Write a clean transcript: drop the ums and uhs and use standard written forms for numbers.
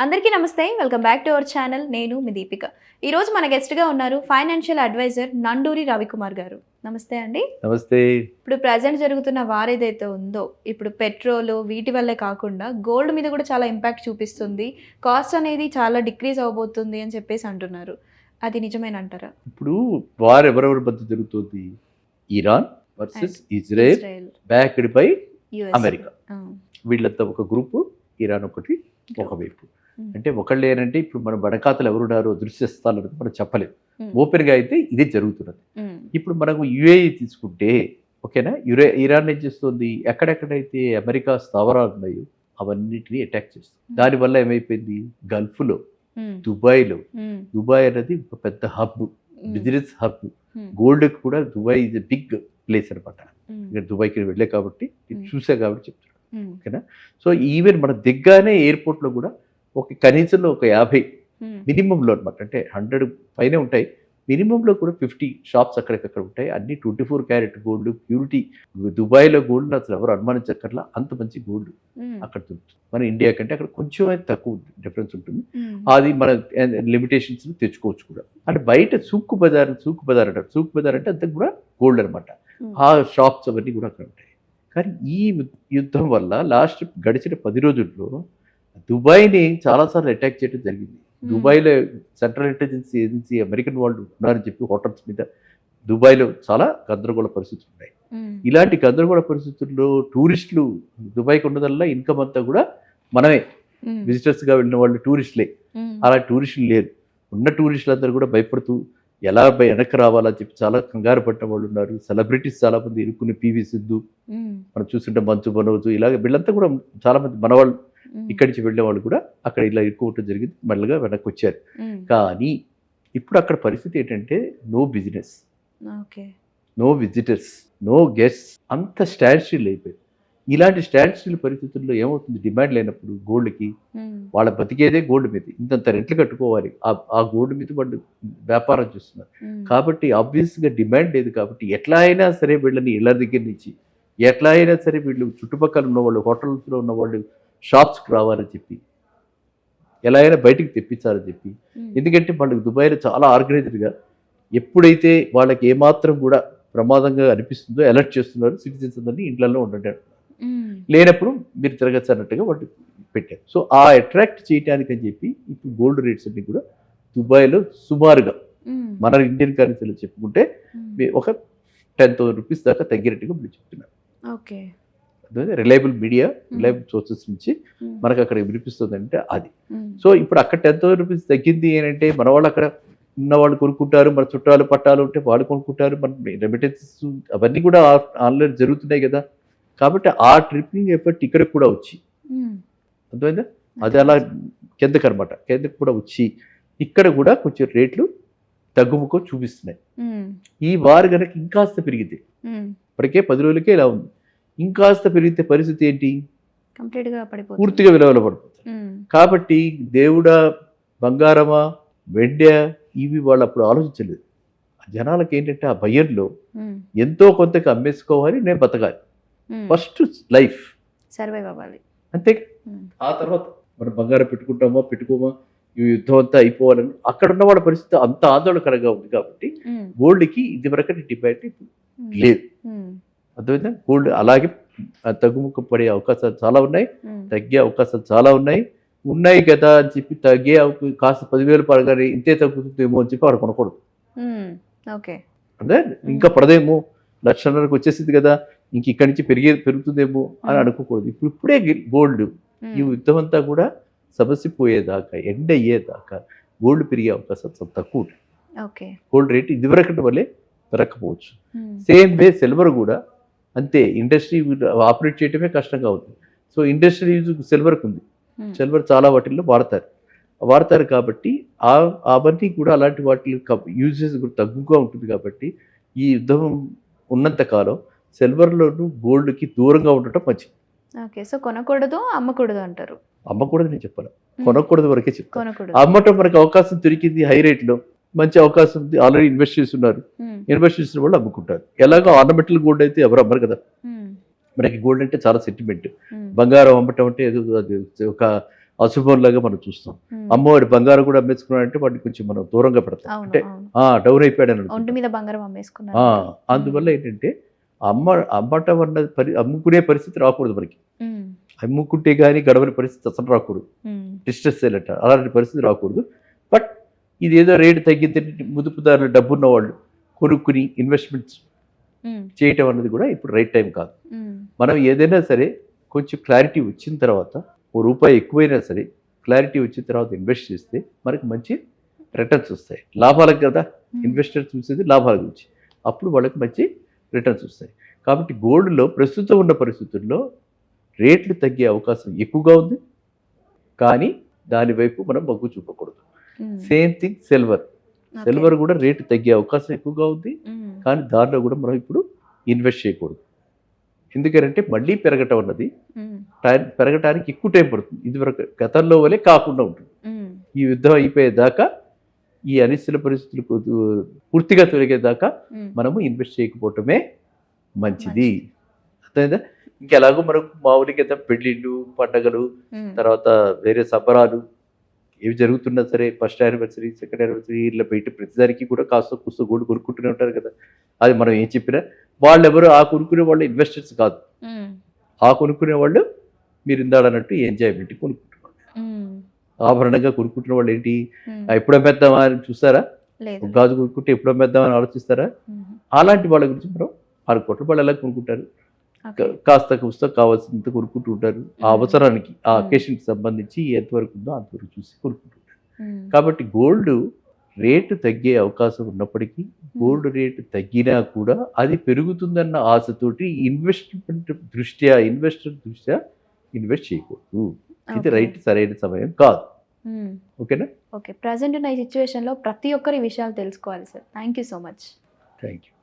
అందరికీ నమస్తే. Welcome back to our channel. నేను మీ దీపిక. ఈరోజు మన గెస్ట్గా ఉన్నారు ఫైనాన్షియల్ అడ్వైజర్ నండూరి రవికుమార్ గారు. నమస్తే అండి. నమస్తే. ఇప్పుడు ప్రజెంట్ జరుగుతున్న వార్ ఏదైతే ఉందో, ఇప్పుడు పెట్రోల్ వీటి వల్లే కాకుండా గోల్డ్ మీద కూడా చాలా ఇంపాక్ట్ చూపిస్తుంది. కాస్ట్ అనేది చాలా డిక్రీజ్ అవబోతుంది అని చెప్పేసి అంటున్నారు. అది నిజమేనంటారా? ఇప్పుడు వార్ ఎవరెవరి మధ్య జరుగుతుంది? Iran versus Israel backed by America. వీళ్ళంతా ఒక గ్రూపు, ఇరాన్ ఒకటి ఒకవైపు. అంటే ఒకళ్ళు ఏంటంటే ఇప్పుడు మన బడకాతలు ఎవరున్నారో దృశ్యస్థాలు మనం చెప్పలేము. ఓపెన్గా అయితే ఇదే జరుగుతున్నది. ఇప్పుడు మనకు యుఏఈ తీసుకుంటే ఓకేనా, ఇరాన్ ఏం చేస్తుంది, ఎక్కడెక్కడైతే అమెరికా స్థావరాలు ఉన్నాయో అవన్నిటిని అటాక్ చేస్తుంది. దానివల్ల ఏమైపోయింది, గల్ఫ్లో దుబాయ్ అనేది ఒక పెద్ద హబ్, బిజినెస్ హబ్. గోల్డ్ కూడా Dubai is a big place అనమాట. దుబాయ్కి వెళ్ళే కాబట్టి చూసా కాబట్టి చెప్తున్నాను ఓకేనా. సో ఈవెన్ మన దిగ్గానే ఎయిర్పోర్ట్లో కూడా ఒక కనీసంలో ఒక 50 మినిమంలో అనమాట, అంటే 100 పైనే ఉంటాయి. మినిమంలో కూడా 50 షాప్స్ అక్కడికక్కడ ఉంటాయి. అన్ని 24 క్యారెట్ గోల్డ్ ప్యూరిటీ. దుబాయ్లో గోల్డ్ అసలు ఎవరు అనుమానించక్కర్లా, అంత మంచి గోల్డ్ అక్కడ దొరుకుతుంది. మన ఇండియా కంటే అక్కడ కొంచెం తక్కువ డిఫరెన్స్ ఉంటుంది. అది మన లిమిటేషన్స్ తెచ్చుకోవచ్చు కూడా. అంటే బయట సూక్ బజార్ అంటారు. సూక్ బజార్ అంటే అంతా కూడా గోల్డ్ అనమాట. ఆ షాప్స్ అవన్నీ కూడా అక్కడ ఉంటాయి. కానీ ఈ యుద్ధం వల్ల గడిచిన 10 రోజుల్లో దుబాయ్ని చాలాసార్లు అటాక్ చేయడం జరిగింది. దుబాయ్లో సెంట్రల్ ఇంటెలిజెన్స్ ఏజెన్సీ అమెరికన్ వాళ్ళు ఉన్నారని చెప్పి హోటల్స్ మీద దుబాయ్లో చాలా గందరగోళ పరిస్థితులు ఉన్నాయి. ఇలాంటి గందరగోళ పరిస్థితుల్లో టూరిస్టులు దుబాయ్కి ఉన్నదల్లా ఇన్కమ్ అంతా కూడా మనమే, విజిటర్స్గా వెళ్ళిన వాళ్ళు టూరిస్టులే. అలా టూరిస్టులు లేరు. ఉన్న టూరిస్టులందరూ కూడా భయపడుతూ ఎలా వెనక్కి రావాలని చెప్పి చాలా కంగారు పట్టిన వాళ్ళు ఉన్నారు. సెలబ్రిటీస్ చాలా మంది ఇరుక్కుని, పివి సింధు మనం చూస్తుంటే, మంచు మనోజ్, ఇలాగ వీళ్ళంతా కూడా చాలా మంది మనవాళ్ళు ఇక్కడి నుంచి వెళ్ళే వాళ్ళు కూడా అక్కడ ఇలా ఇరుక్కోవటం జరిగింది. మళ్ళీగా వెనక్కి వచ్చారు. కానీ ఇప్పుడు అక్కడ పరిస్థితి ఏంటంటే no business, no visitors, no guests, అంత స్టాండ్ స్టిల్ అయిపోయింది. ఇలాంటి స్టాండ్ స్టిల్ పరిస్థితుల్లో ఏమవుతుంది, డిమాండ్ లేనప్పుడు గోల్డ్కి, వాళ్ళ బతికేదే గోల్డ్ మీద, ఇంతంత రెంట్లు కట్టుకోవాలి, ఆ గోల్డ్ మీద వాళ్ళు వ్యాపారం చేస్తున్నారు. కాబట్టి ఆబ్వియస్గా డిమాండ్ లేదు. కాబట్టి ఎట్లా అయినా సరే వీళ్ళని ఇళ్ళ దగ్గర నుంచి ఎట్లా అయినా సరే వీళ్ళు చుట్టుపక్కల ఉన్నవాళ్ళు, హోటల్స్లో ఉన్నవాళ్ళు షాప్స్కి రావాలని చెప్పి, ఎలా అయినా బయటికి తెప్పించాలని చెప్పి. ఎందుకంటే వాళ్ళకి దుబాయ్లో చాలా ఆర్గనైజ్డ్గా ఎప్పుడైతే వాళ్ళకి ఏమాత్రం కూడా ప్రమాదంగా అనిపిస్తుందో అలర్ట్ చేస్తున్నారు. సిటిజన్స్ అందరినీ ఇంట్లలో ఉండండి, లేనప్పుడు మీరు తిరగచ్చు అన్నట్టుగా వాళ్ళు పెట్టారు. సో ఆ అట్రాక్ట్ చేయడానికి అని చెప్పి ఇప్పుడు గోల్డ్ రేట్స్ అన్ని కూడా దుబాయ్లో సుమారుగా మన ఇండియన్ కరెన్సీలో చెప్పుకుంటే ఒక 10,000 రూపీస్ దాకా తగ్గినట్టుగా మీరు చెప్తున్నారు. రిలయబుల్ మీడియా, రిలయబుల్ సోర్సెస్ నుంచి మనకు అక్కడ వినిపిస్తుంది అంటే అది. సో ఇప్పుడు అక్కడ 10,000 రూపీస్ తగ్గింది ఏంటంటే మన వాళ్ళు అక్కడ ఉన్న వాళ్ళు కొనుక్కుంటారు, మన చుట్టాలు పట్టాలు ఉంటే వాళ్ళు కొనుక్కుంటారు, మన రెమిటెన్సెస్ అవన్నీ కూడా ఆన్లైన్ జరుగుతున్నాయి కదా. కాబట్టి ఆ ట్రిప్పింగ్ ఎఫర్ట్ ఇక్కడికి కూడా వచ్చి, అర్థమైందా, అది అలా కిందకనమాట, కిందకు కూడా వచ్చి ఇక్కడ కూడా కొంచెం రేట్లు తగ్గుముఖం చూపిస్తున్నాయి. ఈ వారు కనుక ఇంకాస్త పెరిగితే, ఇప్పటికే 10 రోజులకే ఇలా ఉంది, ఇంకాస్త పెరిగితే పరిస్థితి ఏంటి, పూర్తిగా విలువలో పడిపోతుంది. కాబట్టి దేవుడా, బంగారమా, వెండ్యా, ఇవి వాళ్ళు అప్పుడు ఆలోచించలేదు. జనాలకి ఏంటంటే ఆ భయంలో ఎంతో కొంతకి అమ్మేసుకోవాలి, నేను బతకాలి, ఫస్ట్ లైఫ్ సర్వైవ్ అవ్వాలి అంతే. ఆ తర్వాత మనం బంగారం పెట్టుకోమా, ఈ యుద్ధం అంతా అయిపోవాలని అక్కడ ఉన్న వాళ్ళ పరిస్థితి అంత ఆందోళనకరంగా ఉంది. కాబట్టి గోల్డ్కి ఇదివరకటి డిమాండ్ లేదు, అర్థమైందా. గోల్డ్ అలాగే తగ్గుముఖం పడే అవకాశాలు చాలా ఉన్నాయి, తగ్గే అవకాశాలు చాలా ఉన్నాయి కదా అని చెప్పి తగ్గే కాస్త 10,000 పడగానే ఇంతే తగ్గుతుందేమో అని చెప్పి వాడు కొనకూడదు. అంటే ఇంకా పడదేమో, 1,00,000కి వచ్చేసింది కదా, ఇంక ఇక్కడి నుంచి పెరుగుతుందేమో అని అనుకోకూడదు. ఇప్పుడే గోల్డ్ ఈ యుద్ధం అంతా కూడా సమస్య పోయేదాకా, ఎండ్ అయ్యేదాకా గోల్డ్ పెరిగే అవకాశం చాలా తక్కువ ఉంటాయి. గోల్డ్ రేట్ ఇదివరకటి వల్లే పెరగకపోవచ్చు. సేమ్ వే సిల్వర్ కూడా అంతే. ఇండస్ట్రీ ఆపరేట్ చేయటమే కష్టంగా అవుతుంది. సో ఇండస్ట్రీ యూజ్ సిల్వర్కి ఉంది. సిల్వర్ చాలా వాటిల్లో వాడతారు కాబట్టి అవన్నీ కూడా అలాంటి వాటి యూజెస్ కూడా తగ్గుగా ఉంటుంది. కాబట్టి ఈ యుద్ధం ఉన్నంత కాలం సిల్వర్లోను గోల్డ్కి దూరంగా ఉండటం మంచిది. సో కొనకూడదు, అమ్మకూడదు అంటారు. అమ్మకూడదు నేను చెప్పాను, కొనకూడదు వరకే చెప్తాను. అమ్మటం మనకు అవకాశం దొరికింది, హై రేట్లో మంచి అవకాశం ఉంది, ఆల్రెడీ ఇన్వెస్ట్ చేస్తున్నారు, ఇన్వెస్ట్ చేసిన వాళ్ళు అమ్ముకుంటారు. ఎలాగో ఆర్నమెంటల్ గోల్డ్ అయితే ఎవరు అమ్మరు కదా. మనకి గోల్డ్ అంటే చాలా సెంటిమెంట్. బంగారం అమ్మటం అంటే ఏదో అది ఒక అశుభంలాగా మనం చూస్తాం. అమ్మవాడి బంగారం కూడా అమ్మేసుకున్నాడంటే వాడిని కొంచెం మనం దూరంగా పెడతాం. అవును అంటే అవును డౌన్ అయిపోయాడు అని ఒంటి అనుకుంటాం. మీద బంగారం అమ్మేసుకున్నారు అందువల్ల ఏంటంటే అమ్మటం అన్నది అమ్ముకునే పరిస్థితి రాకూడదు మనకి. అమ్ముకుంటే కానీ గడవని పరిస్థితి అసలు రాకూడదు. డిస్ట్రెస్ సేల్ అలాంటి పరిస్థితి రాకూడదు. బట్ ఇది ఏదో రేటు తగ్గితే ముదుపుదారులు డబ్బున్న వాళ్ళు కొనుక్కుని ఇన్వెస్ట్మెంట్స్ చేయటం అన్నది కూడా ఇప్పుడు రైట్ టైం కాదు. మనం ఏదైనా సరే కొంచెం క్లారిటీ వచ్చిన తర్వాత రూపాయి ఎక్కువైనా సరే క్లారిటీ వచ్చిన తర్వాత ఇన్వెస్ట్ చేస్తే మనకి మంచి రిటర్న్స్ వస్తాయి. లాభాలకు కదా ఇన్వెస్టర్స్ చూసేది లాభాల గురించి. అప్పుడు వాళ్ళకి మంచి రిటర్న్స్ వస్తాయి. కాబట్టి గోల్డ్లో ప్రస్తుతం ఉన్న పరిస్థితుల్లో రేట్లు తగ్గే అవకాశం ఎక్కువగా ఉంది. కానీ దాని వైపు మనం మొగ్గు చూపకూడదు. సేమ్ థింగ్ సిల్వర్ కూడా రేటు తగ్గే అవకాశం ఎక్కువగా ఉంది. కానీ దానిలో కూడా మనం ఇప్పుడు ఇన్వెస్ట్ చేయకూడదు. ఎందుకంటే మళ్ళీ పెరగటం అన్నది పెరగటానికి ఎక్కువ టైం పడుతుంది. ఇది వరకు గతంలో వలె కాకుండా ఉంటుంది. ఈ యుద్ధం అయిపోయేదాకా ఈ అనిశ్చిత పరిస్థితులు పూర్తిగా తొలగేదాకా మనము ఇన్వెస్ట్ చేయకపోవటమే మంచిది. అర్థమైందా? ఇంకెలాగో మనకు మామూలుగా పెళ్ళిళ్ళు, పండగలు, తర్వాత వేరే సంబరాలు ఏవి జరుగుతున్నా సరే ఫస్ట్ యానివర్సరీ, సెకండ్ యానివర్సరీ ఇలా బయట ప్రతిదానికి కూడా కాస్త కూస్త గోల్డ్ కొనుక్కుంటూనే ఉంటారు కదా. అది మనం ఏం చెప్పినా వాళ్ళెవరు ఆ కొనుక్కునే వాళ్ళు ఇన్వెస్టర్స్ కాదు. ఆ కొనుక్కునే వాళ్ళు మీరు ఇందాడన్నట్టు ఎంజాయ్మెంట్ కొనుక్కుంటున్నారు. ఆభరణంగా కొనుక్కుంటున్న వాళ్ళు ఏంటి ఎప్పుడు అమ్మేద్దామా అని చూస్తారా? గాజు కొనుక్కుంటే ఎప్పుడు అమ్మేద్దామని ఆలోచిస్తారా? అలాంటి వాళ్ళ గురించి మనం అనుకోవటం. వాళ్ళు ఎలా కొనుక్కుంటారు? కాస్త కూస్త కావాల్సినంత కొనుక్కుంటూ ఉంటారు. ఆ అవసరానికి ఆ అకేషన్కి సంబంధించి ఎంతవరకు ఉందో అంతవరకు చూసి కొనుక్కుంటుంటారు. కాబట్టి గోల్డ్ రేటు తగ్గే అవకాశం ఉన్నప్పటికీ గోల్డ్ రేటు తగ్గినా కూడా అది పెరుగుతుందన్న ఆశతోటి ఇన్వెస్టర్ దృష్ట్యా ఇన్వెస్ట్ చేయకూడదు. ఇది సరైన సమయం కాదు. ఓకేనా? ఓకే, ప్రజెంట్ ఉన్న ఈ సిచ్యువేషన్లో ప్రతి ఒక్కరి విషయాలు తెలుసుకోవాలి sir. Thank you so much. Thank you.